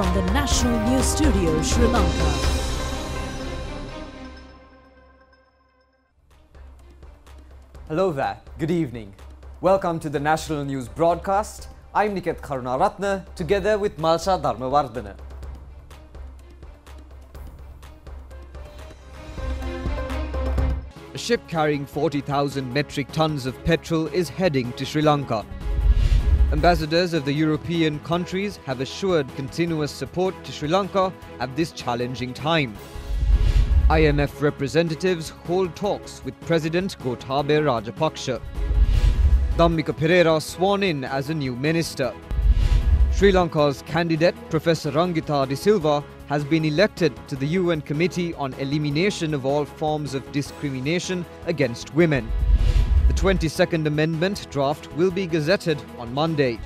from the National News Studio, Sri Lanka. Hello there, good evening. Welcome to the National News broadcast. I'm Niket Karunaratne, together with Malsha Dharmavardhana. A ship carrying 40,000 metric tons of petrol is heading to Sri Lanka. Ambassadors of the European countries have assured continuous support to Sri Lanka at this challenging time. IMF representatives hold talks with President Gotabaya Rajapaksa. Dhammika Pereira sworn in as a new minister. Sri Lanka's candidate, Professor Rangita De Silva, has been elected to the UN Committee on Elimination of all forms of discrimination against women. The 22nd Amendment draft will be gazetted on Monday.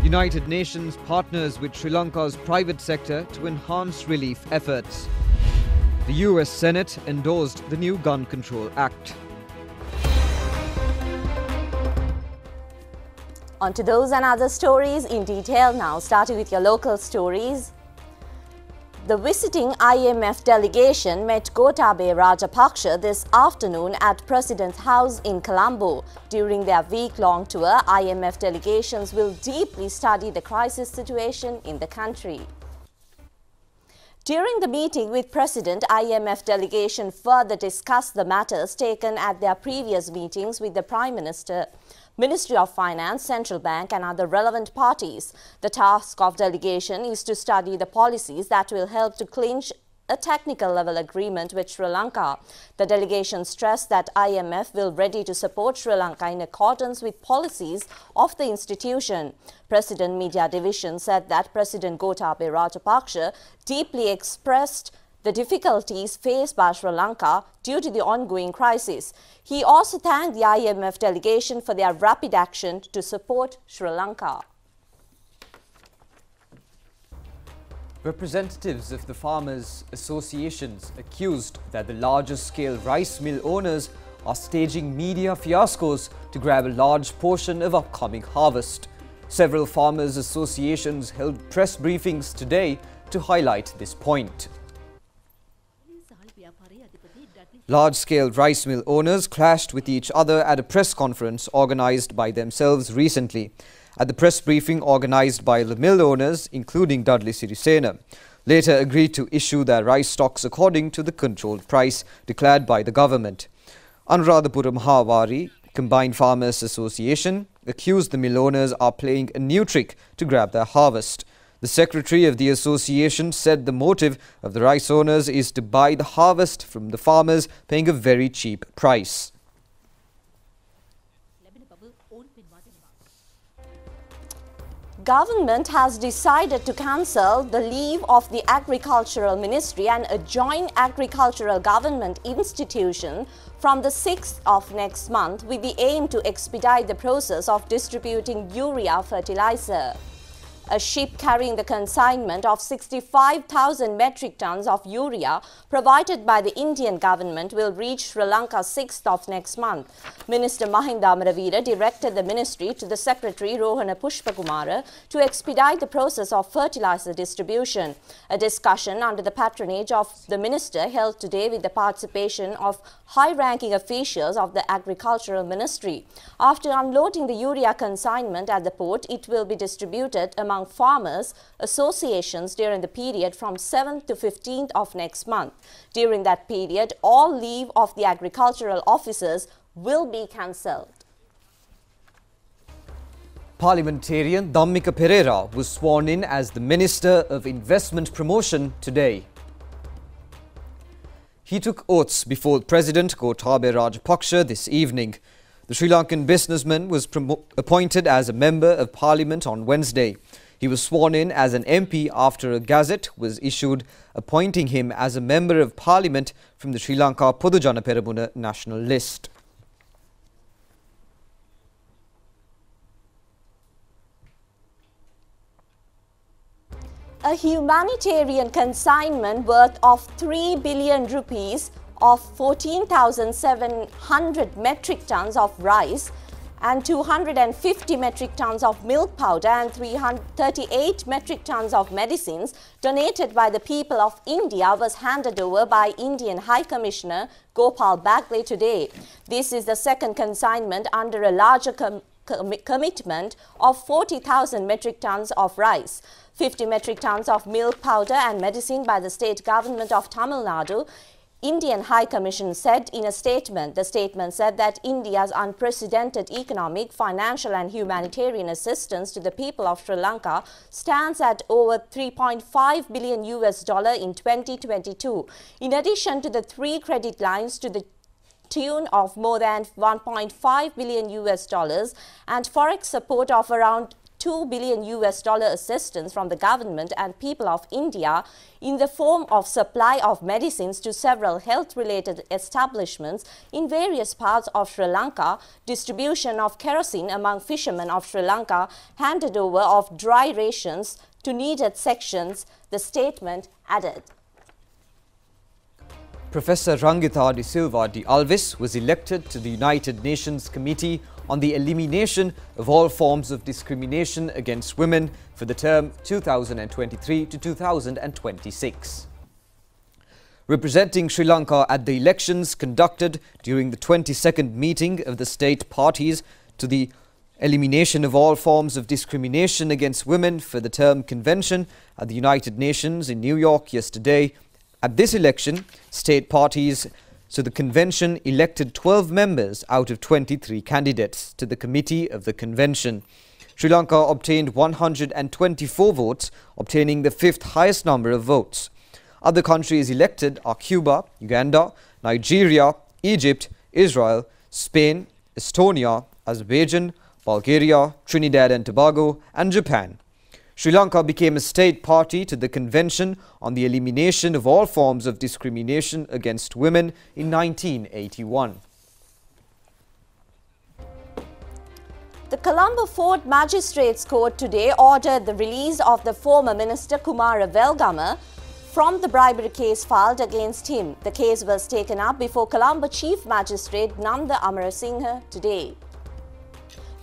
United Nations partners with Sri Lanka's private sector to enhance relief efforts. The US Senate endorsed the new Gun Control Act. On to those and other stories in detail now, starting with your local stories. The visiting IMF delegation met Gotabaya Rajapaksa this afternoon at President's House in Colombo. During their week-long tour, IMF delegations will deeply study the crisis situation in the country. During the meeting with President, IMF delegation further discussed the matters taken at their previous meetings with the Prime Minister, Ministry of Finance, Central Bank and other relevant parties. The task of delegation is to study the policies that will help to clinch a technical level agreement with Sri Lanka. The delegation stressed that IMF will ready to support Sri Lanka in accordance with policies of the institution. President Media Division said that President Gotabaya Rajapaksa deeply expressed the difficulties faced by Sri Lanka due to the ongoing crisis. He also thanked the IMF delegation for their rapid action to support Sri Lanka. Representatives of the farmers' associations accused that the larger-scale rice mill owners are staging media fiascos to grab a large portion of upcoming harvest. Several farmers' associations held press briefings today to highlight this point. Large-scale rice mill owners clashed with each other at a press conference organized by themselves recently. At the press briefing organised by the mill owners, including Dudley Sirisena, later agreed to issue their rice stocks according to the controlled price declared by the government. Anuradhapura Mahawari Combined Farmers Association accused the mill owners are playing a new trick to grab their harvest. The secretary of the association said the motive of the rice owners is to buy the harvest from the farmers, paying a very cheap price. Government has decided to cancel the leave of the Agricultural Ministry and a joint agricultural government institution from the 6th of next month with the aim to expedite the process of distributing urea fertilizer. A ship carrying the consignment of 65,000 metric tons of urea provided by the Indian government will reach Sri Lanka 6th of next month. Minister Mahinda Amaravira directed the ministry to the Secretary Rohana Pushpakumara to expedite the process of fertilizer distribution. A discussion under the patronage of the minister held today with the participation of high-ranking officials of the Agricultural Ministry. After unloading the urea consignment at the port, it will be distributed among farmers' associations during the period from 7th to 15th of next month. During that period, all leave of the agricultural officers will be cancelled. Parliamentarian Dhammika Pereira was sworn in as the Minister of Investment Promotion today. He took oaths before President Gotabaya Rajapaksa this evening. The Sri Lankan businessman was appointed as a Member of Parliament on Wednesday. He was sworn in as an MP after a gazette was issued appointing him as a Member of Parliament from the Sri Lanka Podujana Peramuna national list. A humanitarian consignment worth of 3 billion rupees of 14,700 metric tons of rice and 250 metric tons of milk powder and 338 metric tons of medicines donated by the people of India was handed over by Indian High Commissioner Gopal Bagle today. This is the second consignment under a larger commitment of 40,000 metric tons of rice, 50 metric tons of milk powder and medicine by the state government of Tamil Nadu. Indian High Commission said in a statement. The statement said that India's unprecedented economic, financial and humanitarian assistance to the people of Sri Lanka stands at over $3.5 billion in 2022. In addition to the 3 credit lines to the tune of more than $1.5 billion and forex support of around $2 billion assistance from the government and people of India in the form of supply of medicines to several health-related establishments in various parts of Sri Lanka, distribution of kerosene among fishermen of Sri Lanka, handed over of dry rations to needed sections, the statement added. Professor Rangitha de Silva de Alves was elected to the United Nations Committee on the Elimination of All Forms of Discrimination Against Women for the term 2023 to 2026. Representing Sri Lanka at the elections conducted during the 22nd meeting of the state parties to the Elimination of All Forms of Discrimination Against Women for the Term Convention at the United Nations in New York yesterday. At this election, state parties to the convention elected 12 members out of 23 candidates to the committee of the convention. Sri Lanka obtained 124 votes, obtaining the 5th highest number of votes. Other countries elected are Cuba, Uganda, Nigeria, Egypt, Israel, Spain, Estonia, Azerbaijan, Bulgaria, Trinidad and Tobago, and Japan. Sri Lanka became a state party to the Convention on the Elimination of All Forms of Discrimination Against Women in 1981. The Colombo Fort Magistrates Court today ordered the release of the former Minister Kumara Velgama from the bribery case filed against him. The case was taken up before Colombo Chief Magistrate Nanda Amarasinghe today.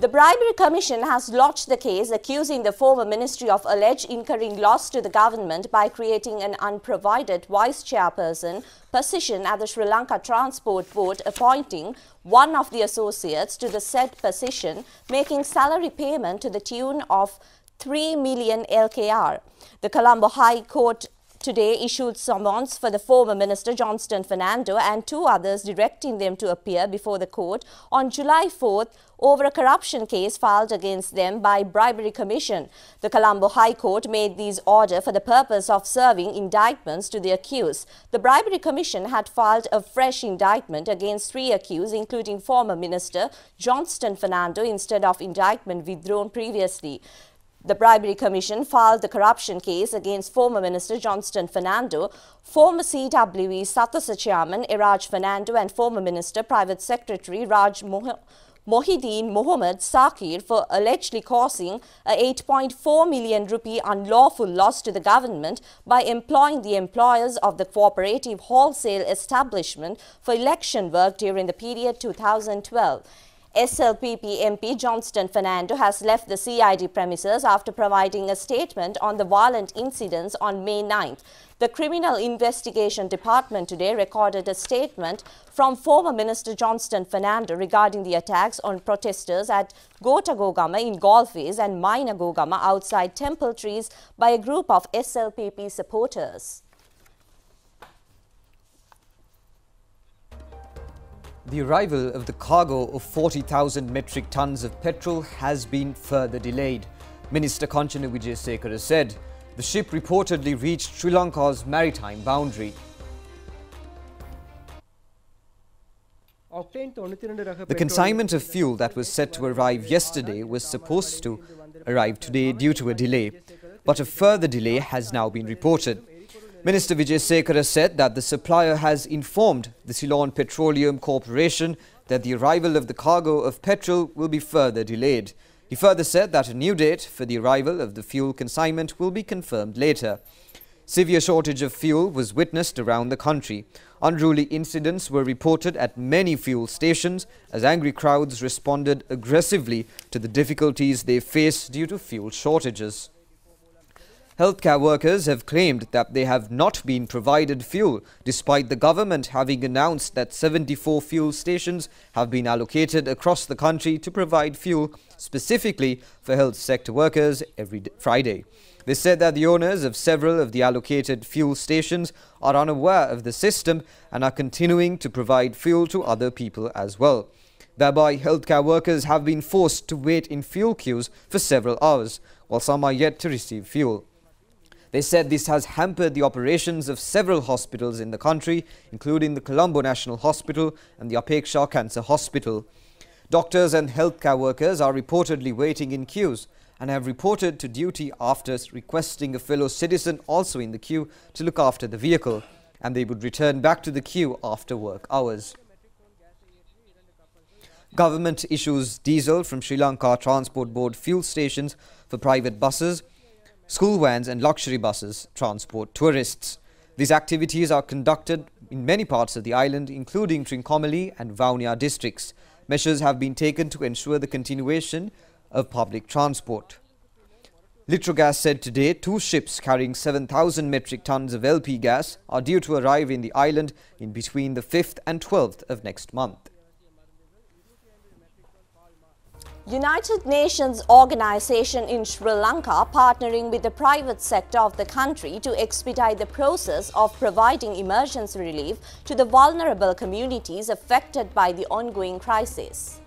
The Bribery Commission has lodged the case accusing the former ministry of alleged incurring loss to the government by creating an unprovided vice chairperson position at the Sri Lanka Transport Board, appointing one of the associates to the said position, making salary payment to the tune of 3 million LKR. The Colombo High Court today issued summons for the former Minister Johnston Fernando and 2 others, directing them to appear before the court on July 4th over a corruption case filed against them by Bribery Commission. The Colombo High Court made these orders for the purpose of serving indictments to the accused. The Bribery Commission had filed a fresh indictment against 3 accused, including former Minister Johnston Fernando, instead of indictment withdrawn previously. The Bribery Commission filed the corruption case against former Minister Johnston Fernando, former CWE Satasa Chairman Iraj Fernando and former Minister Private Secretary Raj Mohideen Mohammed Sakir for allegedly causing a 8.4 million rupee unlawful loss to the government by employing the employers of the cooperative wholesale establishment for election work during the period 2012. SLPP MP Johnston Fernando has left the CID premises after providing a statement on the violent incidents on May 9th. The Criminal Investigation Department today recorded a statement from former Minister Johnston Fernando regarding the attacks on protesters at Gota Gogama in Galways and Maina Gogama outside temple trees by a group of SLPP supporters. The arrival of the cargo of 40,000 metric tons of petrol has been further delayed. Minister Kanchana Vijayasekaara said the ship reportedly reached Sri Lanka's maritime boundary. The consignment of fuel that was set to arrive yesterday was supposed to arrive today due to a delay, but a further delay has now been reported. Minister Vijayasekaara said that the supplier has informed the Ceylon Petroleum Corporation that the arrival of the cargo of petrol will be further delayed. He further said that a new date for the arrival of the fuel consignment will be confirmed later. Severe shortage of fuel was witnessed around the country. Unruly incidents were reported at many fuel stations as angry crowds responded aggressively to the difficulties they face due to fuel shortages. Healthcare workers have claimed that they have not been provided fuel, despite the government having announced that 74 fuel stations have been allocated across the country to provide fuel specifically for health sector workers every Friday. They said that the owners of several of the allocated fuel stations are unaware of the system and are continuing to provide fuel to other people as well. Thereby, healthcare workers have been forced to wait in fuel queues for several hours, while some are yet to receive fuel. They said this has hampered the operations of several hospitals in the country, including the Colombo National Hospital and the Apeksha Cancer Hospital. Doctors and healthcare workers are reportedly waiting in queues and have reported to duty after requesting a fellow citizen also in the queue to look after the vehicle, and they would return back to the queue after work hours. Government issues diesel from Sri Lanka Transport Board fuel stations for private buses, school vans and luxury buses transport tourists. These activities are conducted in many parts of the island, including Trincomalee and Vaunia districts. Measures have been taken to ensure the continuation of public transport. Litrogas said today 2 ships carrying 7,000 metric tons of LP gas are due to arrive in the island in between the 5th and 12th of next month. United Nations organization in Sri Lanka partnering with the private sector of the country to expedite the process of providing emergency relief to the vulnerable communities affected by the ongoing crisis.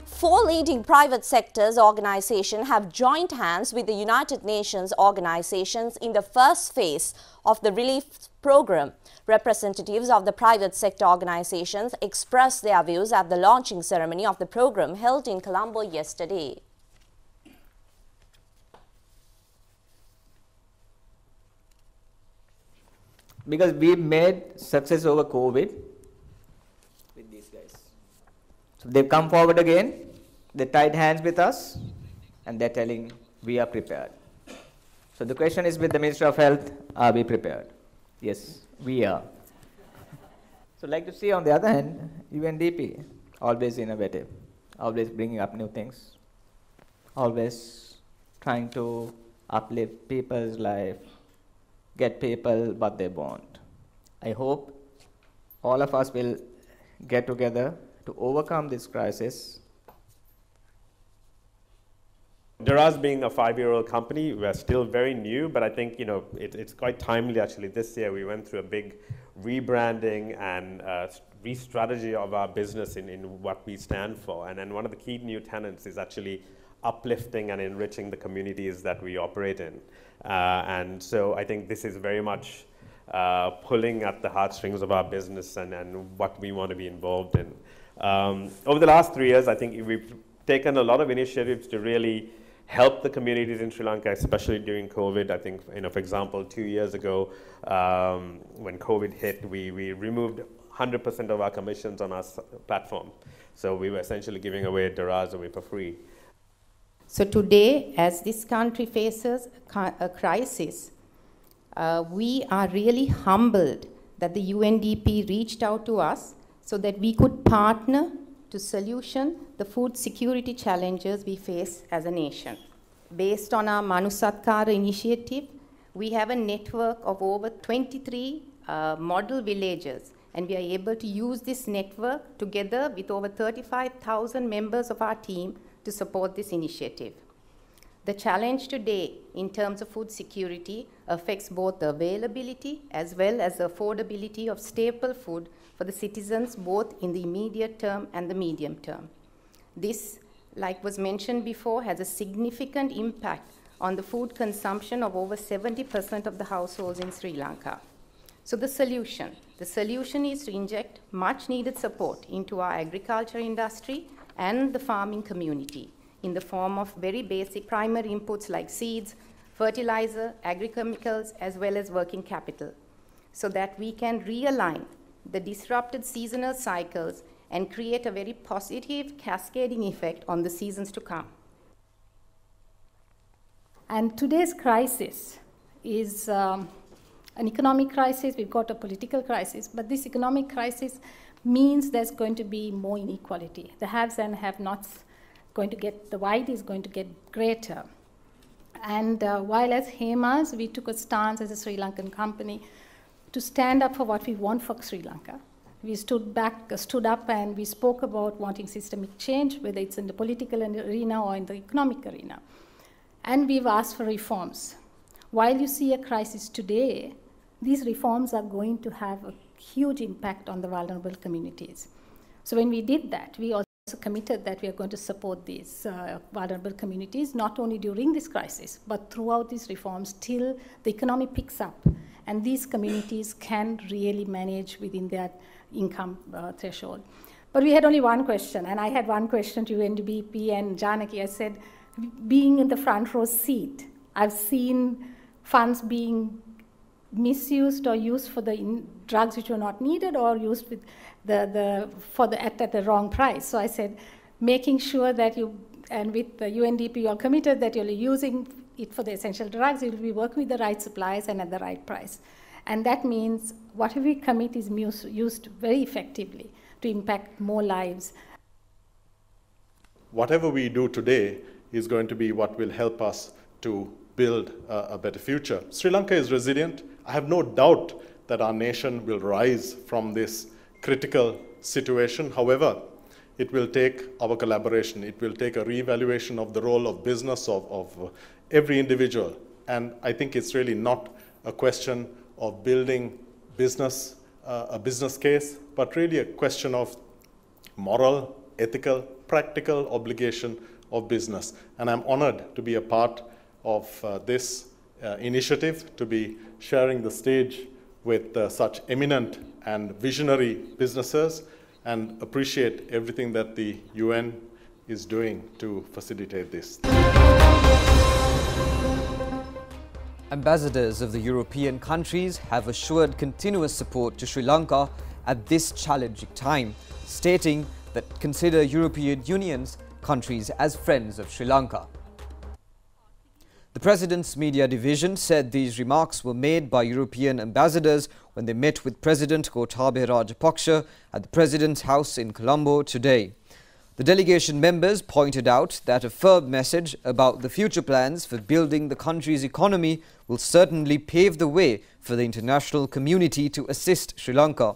4 leading private sectors organizations have joined hands with the United Nations organizations in the first phase of the relief program. Representatives of the private sector organizations expressed their views at the launching ceremony of the program held in Colombo yesterday. Because we made success over COVID with these guys. So they've come forward again, they tied hands with us, and they're telling we are prepared. So the question is with the Ministry of Health, are we prepared? Yes, we are. So like to see on the other hand, UNDP, always innovative, always bringing up new things, always trying to uplift people's life, get people what they want. I hope all of us will get together to overcome this crisis. Daraz being a 5-year-old company, we're still very new, but I think it's quite timely actually. This year we went through a big rebranding and re-strategy of our business in what we stand for. And then one of the key new tenets is actually uplifting and enriching the communities that we operate in. And so I think this is very much pulling at the heartstrings of our business and what we want to be involved in. Over the last 3 years, I think we've taken a lot of initiatives to really help the communities in Sri Lanka, especially during COVID. I think, for example, 2 years ago, when COVID hit, we removed 100% of our commissions on our platform. So we were essentially giving away Daraz away for free. So today, as this country faces a crisis, we are really humbled that the UNDP reached out to us so that we could partner to solution the food security challenges we face as a nation. Based on our Manusatkara initiative, we have a network of over 23 model villages, and we are able to use this network together with over 35,000 members of our team to support this initiative. The challenge today in terms of food security affects both the availability as well as the affordability of staple food for the citizens both in the immediate term and the medium term. This, like was mentioned before, has a significant impact on the food consumption of over 70% of the households in Sri Lanka. So the solution is to inject much needed support into our agriculture industry and the farming community in the form of very basic primary inputs like seeds, fertilizer, agri-chemicals, as well as working capital, so that we can realign the disrupted seasonal cycles and create a very positive cascading effect on the seasons to come. And today's crisis is an economic crisis, we've got a political crisis, but this economic crisis means there's going to be more inequality. The haves and have-nots going to get, the divide is going to get greater. And while as Hemas, we took a stance as a Sri Lankan company to stand up for what we want for Sri Lanka. We stood up and we spoke about wanting systemic change, whether it's in the political arena or in the economic arena. And we've asked for reforms. While you see a crisis today, these reforms are going to have a huge impact on the vulnerable communities. So when we did that, we also committed that we are going to support these vulnerable communities, not only during this crisis, but throughout these reforms till the economy picks up and these communities can really manage within their income threshold. But we had only one question, and I had one question to UNDP and Janaki. I said, being in the front row seat, I've seen funds being misused or used for the drugs which were not needed or used with at the wrong price. So I said, making sure that you, and with the UNDP, you're committed that you're using it for the essential drugs, you'll be working with the right suppliers and at the right price. And that means whatever we commit is used very effectively to impact more lives. Whatever we do today is going to be what will help us to build a better future. Sri Lanka is resilient. I have no doubt that our nation will rise from this critical situation. However, it will take our collaboration. It will take a reevaluation of the role of business, of every individual. And I think it's really not a question of building business, a business case, but really a question of moral, ethical, practical obligation of business. And I'm honored to be a part of this initiative, to be sharing the stage with such eminent and visionary businesses, and appreciate everything that the UN is doing to facilitate this. Ambassadors of the European countries have assured continuous support to Sri Lanka at this challenging time, stating that consider European Union's countries as friends of Sri Lanka. The President's media division said these remarks were made by European ambassadors when they met with President Gotabaya Rajapaksa at the President's house in Colombo today. The delegation members pointed out that a firm message about the future plans for building the country's economy will certainly pave the way for the international community to assist Sri Lanka.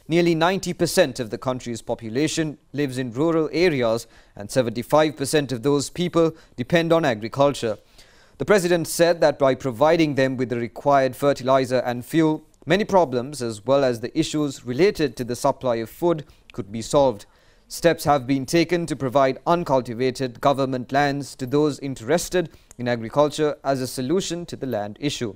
Nearly 90% of the country's population lives in rural areas and 75% of those people depend on agriculture. The President said that by providing them with the required fertilizer and fuel, many problems as well as the issues related to the supply of food could be solved. Steps have been taken to provide uncultivated government lands to those interested in agriculture as a solution to the land issue.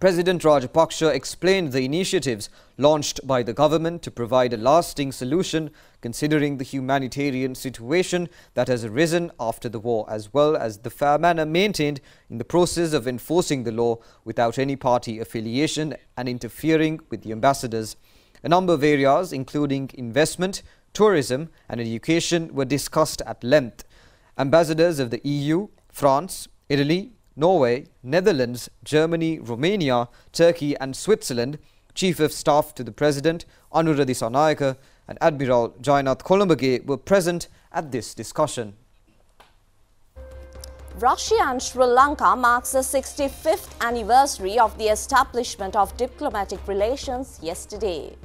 President Rajapaksa explained the initiatives launched by the government to provide a lasting solution considering the humanitarian situation that has arisen after the war, as well as the fair manner maintained in the process of enforcing the law without any party affiliation and interfering with the ambassadors. A number of areas, including investment, tourism and education, were discussed at length. Ambassadors of the EU, France, Italy, Norway, Netherlands, Germany, Romania, Turkey and Switzerland, Chief of Staff to the President, Anura Dissanayake and Admiral Jayannath Colombage were present at this discussion. Russia and Sri Lanka marks the 65th anniversary of the establishment of diplomatic relations yesterday.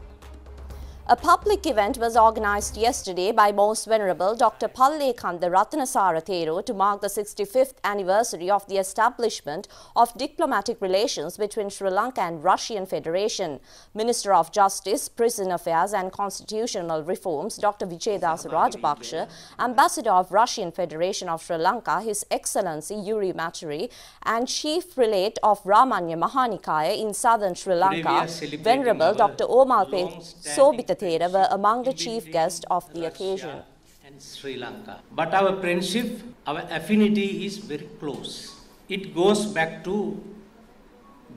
A public event was organized yesterday by Most Venerable Dr. Pallekanda Ratnasara Thero to mark the 65th anniversary of the establishment of diplomatic relations between Sri Lanka and Russian Federation. Minister of Justice, Prison Affairs and Constitutional Reforms Dr. Vijayadasa Rajapaksa, Ambassador of Russian Federation of Sri Lanka, His Excellency Yuri Maturi, and Chief Prelate of Ramanya Mahanikaya in southern Sri Lanka, Venerable Dr. Omalpe Sobita Thera were among the chief guests of the occasion. And Sri Lanka. But our friendship, our affinity is very close. It goes back to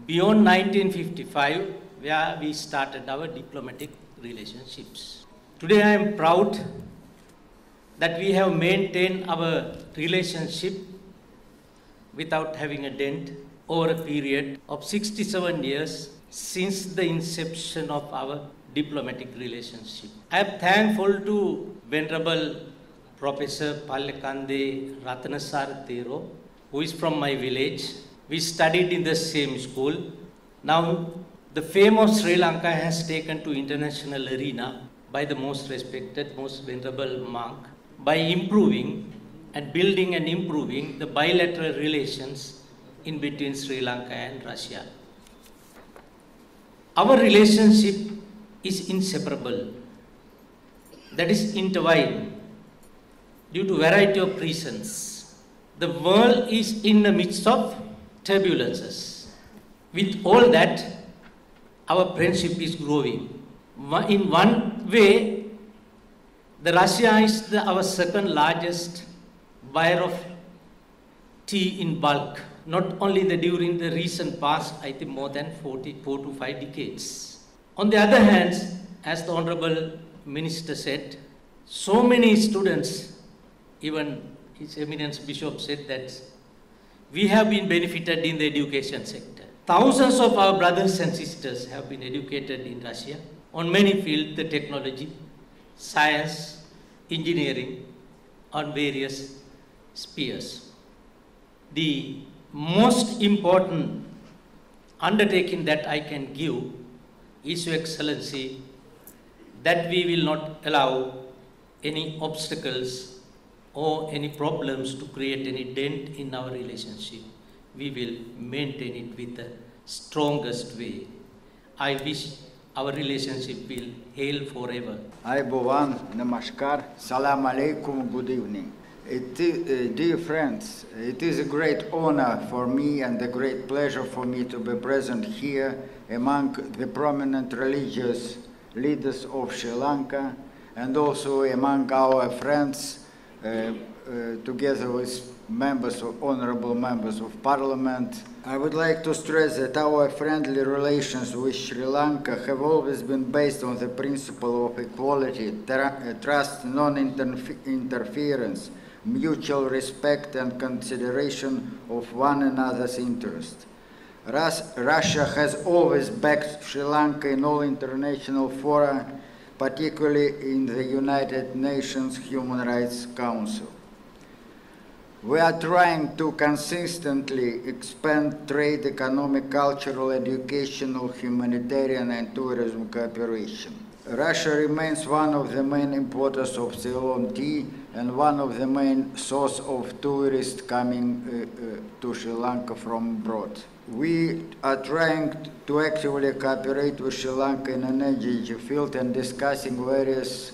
beyond 1955, where we started our diplomatic relationships. Today I am proud that we have maintained our relationship without having a dent over a period of 67 years since the inception of our diplomatic relationship. I am thankful to Venerable Professor Pallekande Ratnasara, who is from my village. We studied in the same school. Now, the fame of Sri Lanka has taken to international arena by the most respected, most venerable monk, by improving and building and improving the bilateral relations in between Sri Lanka and Russia. Our relationship is inseparable, that is intertwined due to variety of reasons. The world is in the midst of turbulences. With all that, our friendship is growing. In one way, Russia is our second largest buyer of tea in bulk. Not only during the recent past, I think more than 4 to 5 decades. On the other hand, as the Honorable Minister said, so many students, even His Eminence Bishop said that we have been benefited in the education sector. Thousands of our brothers and sisters have been educated in Russia on many fields, the technology, science, engineering, on various spheres. The most important undertaking that I can give is, Your Excellency, that we will not allow any obstacles or any problems to create any dent in our relationship. We will maintain it with the strongest way. I wish our relationship will hail forever. Aybovan, Namaskar, Salam Alaikum, good evening. Dear friends, it is a great honor for me and a great pleasure for me to be present here among the prominent religious leaders of Sri Lanka and also among our friends together with honorable members of parliament. I would like to stress that our friendly relations with Sri Lanka have always been based on the principle of equality, trust, non-interference, mutual respect and consideration of one another's interests. Russia has always backed Sri Lanka in all international fora, particularly in the United Nations Human Rights Council. We are trying to consistently expand trade, economic, cultural, educational, humanitarian and tourism cooperation. Russia remains one of the main importers of Ceylon tea and one of the main sources of tourists coming to Sri Lanka from abroad. We are trying to actively cooperate with Sri Lanka in an energy field and discussing various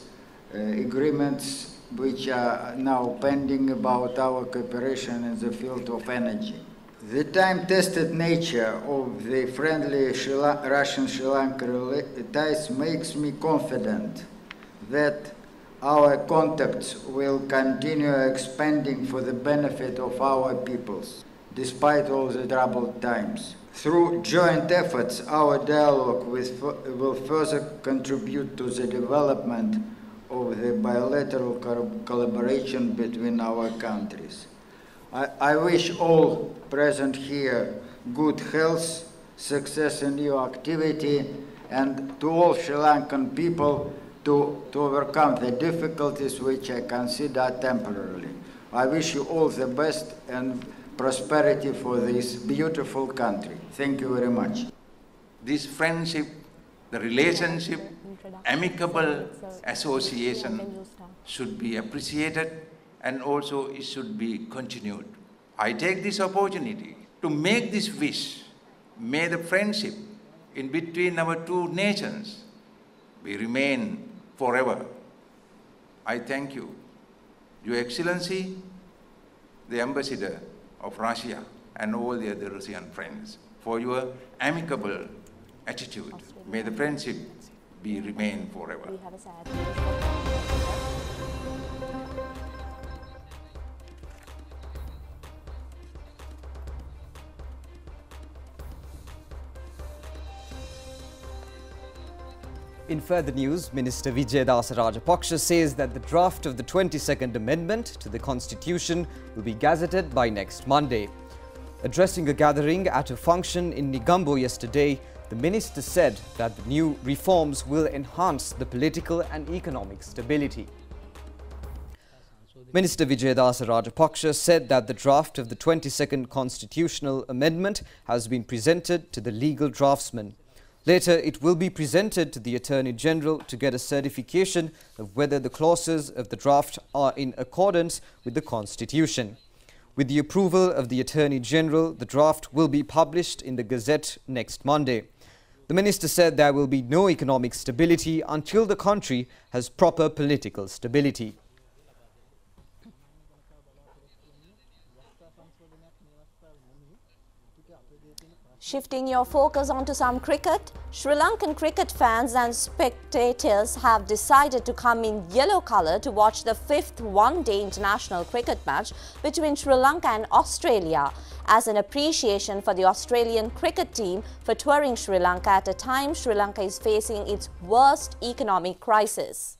agreements which are now pending about our cooperation in the field of energy. The time-tested nature of the friendly Russian-Sri Lanka ties makes me confident that our contacts will continue expanding for the benefit of our peoples, despite all the troubled times. Through joint efforts, our dialogue will further contribute to the development of the bilateral collaboration between our countries. I wish all present here good health, success in your activity, and to all Sri Lankan people to overcome the difficulties which I consider temporarily. I wish you all the best and prosperity for this beautiful country. Thank you very much. This friendship, the relationship, amicable association should be appreciated and also it should be continued. I take this opportunity to make this wish. May the friendship in between our two nations be remain forever. I thank you, Your Excellency, the Ambassador of Russia and all the other Russian friends for your amicable attitude. May the friendship be remain forever. In further news, Minister Vijayadasa Rajapaksa says that the draft of the 22nd Amendment to the Constitution will be gazetted by next Monday. Addressing a gathering at a function in Negombo yesterday, the minister said that the new reforms will enhance the political and economic stability. Minister Vijayadasa Rajapaksa said that the draft of the 22nd constitutional amendment has been presented to the legal draftsman. Later, it will be presented to the Attorney General to get a certification of whether the clauses of the draft are in accordance with the Constitution. With the approval of the Attorney General, the draft will be published in the Gazette next Monday. The minister said there will be no economic stability until the country has proper political stability. Shifting your focus onto some cricket, Sri Lankan cricket fans and spectators have decided to come in yellow colour to watch the 5th one-day international cricket match between Sri Lanka and Australia, as an appreciation for the Australian cricket team for touring Sri Lanka at a time Sri Lanka is facing its worst economic crisis.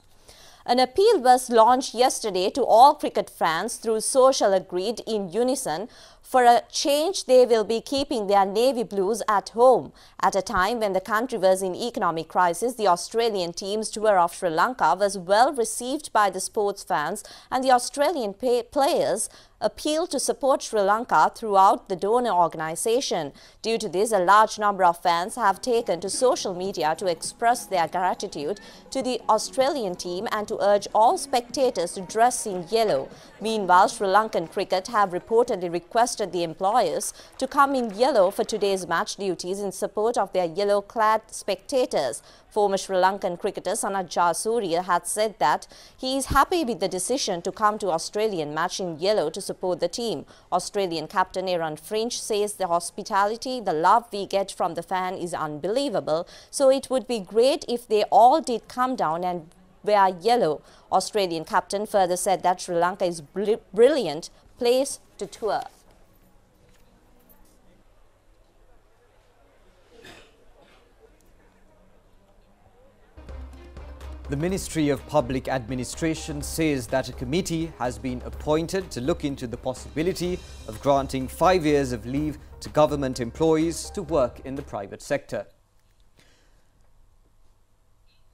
An appeal was launched yesterday to all cricket fans through social agreed in unison. For a change, they will be keeping their navy blues at home. At a time when the country was in economic crisis, the Australian team's tour of Sri Lanka was well received by the sports fans, and the Australian players appealed to support Sri Lanka throughout the donor organisation. Due to this, a large number of fans have taken to social media to express their gratitude to the Australian team and to urge all spectators to dress in yellow. Meanwhile, Sri Lankan cricket have reportedly requested the employers to come in yellow for today's match duties in support of their yellow-clad spectators. Former Sri Lankan cricketer Sanath Jayasuriya had said that he is happy with the decision to come to Australian match in yellow to support the team. Australian captain Aaron Finch says the hospitality, the love we get from the fan is unbelievable, so it would be great if they all did come down and wear yellow. Australian captain further said that Sri Lanka is a brilliant place to tour. The Ministry of Public Administration says that a committee has been appointed to look into the possibility of granting 5 years of leave to government employees to work in the private sector.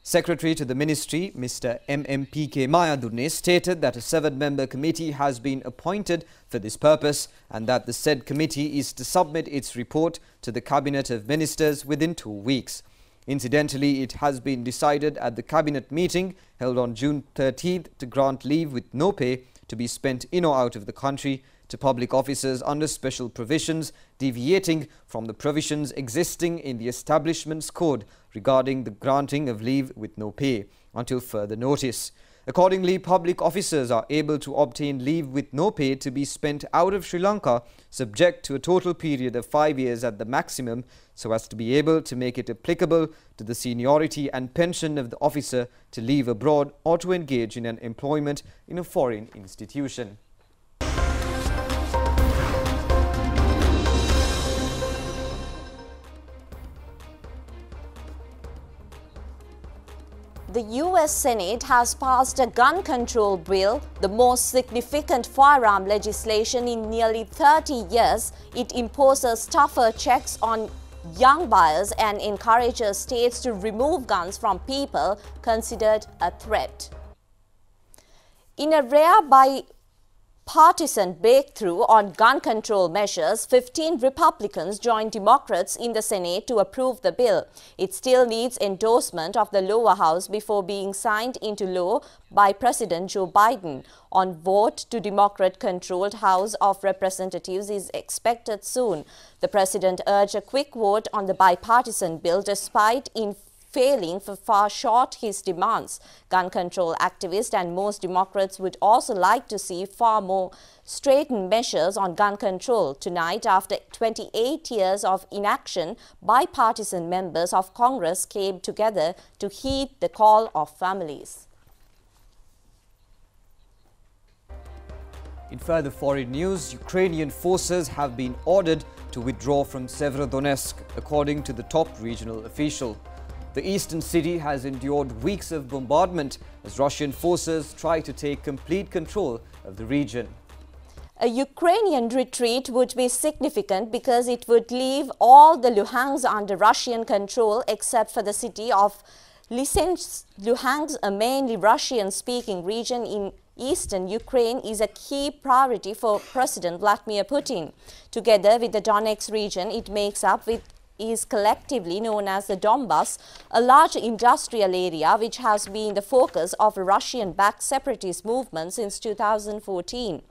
Secretary to the Ministry, Mr. MMPK Mayadurne, stated that a 7-member committee has been appointed for this purpose and that the said committee is to submit its report to the Cabinet of Ministers within 2 weeks. Incidentally, it has been decided at the Cabinet meeting held on June 13th to grant leave with no pay to be spent in or out of the country to public officers under special provisions deviating from the provisions existing in the Establishments Code regarding the granting of leave with no pay until further notice. Accordingly, public officers are able to obtain leave with no pay to be spent out of Sri Lanka subject to a total period of 5 years at the maximum, so as to be able to make it applicable to the seniority and pension of the officer to leave abroad or to engage in an employment in a foreign institution. The US Senate has passed a gun control bill, the most significant firearm legislation in nearly 30 years. It imposes tougher checks on young buyers and encourages states to remove guns from people considered a threat. In a rare bipartisan breakthrough on gun control measures, 15 Republicans joined Democrats in the Senate to approve the bill. It still needs endorsement of the lower house before being signed into law by President Joe Biden. On vote to Democrat-controlled House of Representatives is expected soon. The president urged a quick vote on the bipartisan bill despite failing to fall short his demands. Gun control activists and most Democrats would also like to see far more straightened measures on gun control. Tonight, after 28 years of inaction, bipartisan members of Congress came together to heed the call of families. In further foreign news, Ukrainian forces have been ordered to withdraw from Severodonetsk, according to the top regional official. The eastern city has endured weeks of bombardment as Russian forces try to take complete control of the region. A Ukrainian retreat would be significant because it would leave all the Luhansk under Russian control except for the city of Lysychansk. Luhansk, a mainly Russian-speaking region in eastern Ukraine, is a key priority for President Vladimir Putin. Together with the Donetsk region it makes up with is collectively known as the Donbass, a large industrial area which has been the focus of a Russian-backed separatist movement since 2014.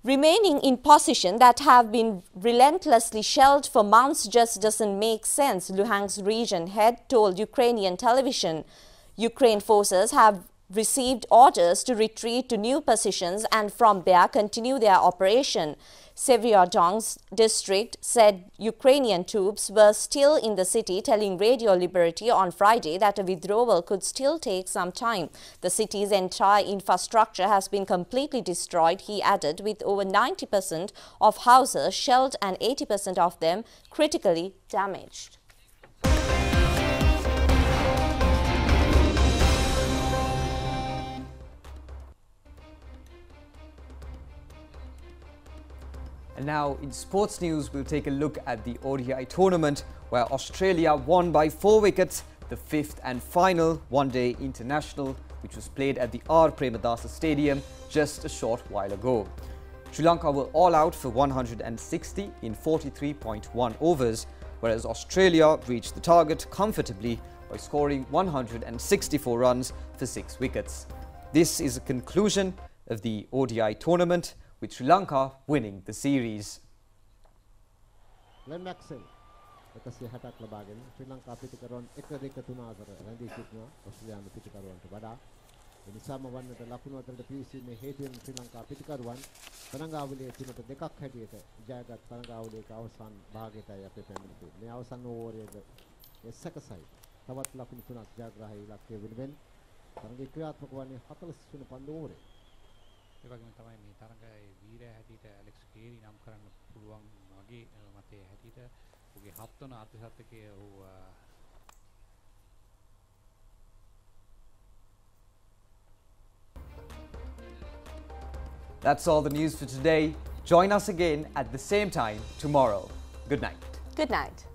Remaining in position that have been relentlessly shelled for months just doesn't make sense, Luhansk region head told Ukrainian television. Ukraine forces have received orders to retreat to new positions and from there continue their operation. Severodonetsk district said Ukrainian troops were still in the city, telling Radio Liberty on Friday that a withdrawal could still take some time. The city's entire infrastructure has been completely destroyed, he added, with over 90% of houses shelled and 80% of them critically damaged. And now in sports news, we'll take a look at the ODI tournament where Australia won by 4 wickets, the 5th and final one-day international, which was played at the R. Premadasa Stadium just a short while ago. Sri Lanka were all out for 160 in 43.1 overs, whereas Australia reached the target comfortably by scoring 164 runs for 6 wickets. This is a conclusion of the ODI tournament, with Sri Lanka winning the series. Lankan 160ක් ලබාගෙන ශ්‍රී ලංකා පිටිකරුවන් 1-2-3 අතර රැඳී සිටිනවා ඔස්ට්‍රේලියානු පිටිකරුවන්ට වඩා. ඒ නිසාම වන්නට ලකුණු අතරට පිවිසීමේ හේතුවෙන් ශ්‍රී ලංකා පිටිකරුවන් තරඟාවලියේ 3-2ක් හැටියට ජයගත් තරඟාවලියක අවසන් භාගයටයි අපේ පැමිණ තියෙන්නේ. මේ අවසන් ඕවරයේද එස්සකසයි තවත් ලකුණු 3ක් ජයග්‍රහී ඉලක්කය වෙනුවෙන් තරඟේ ක්‍රියාත්මක වන්නේ 40 වෙනි පන්දු ඕවරේ. ඒ වගේම තමයි මේ තරඟයේ වීරයා හැටියට ඇලෙක්ස්කේලි නම් කරන්න පුළුවන් වගේ මතය හැටියට ඔහුගේ 7 වන අර්ධශතකයේ ඔහු That's all the news for today. Join us again at the same time tomorrow. Good night. Good night.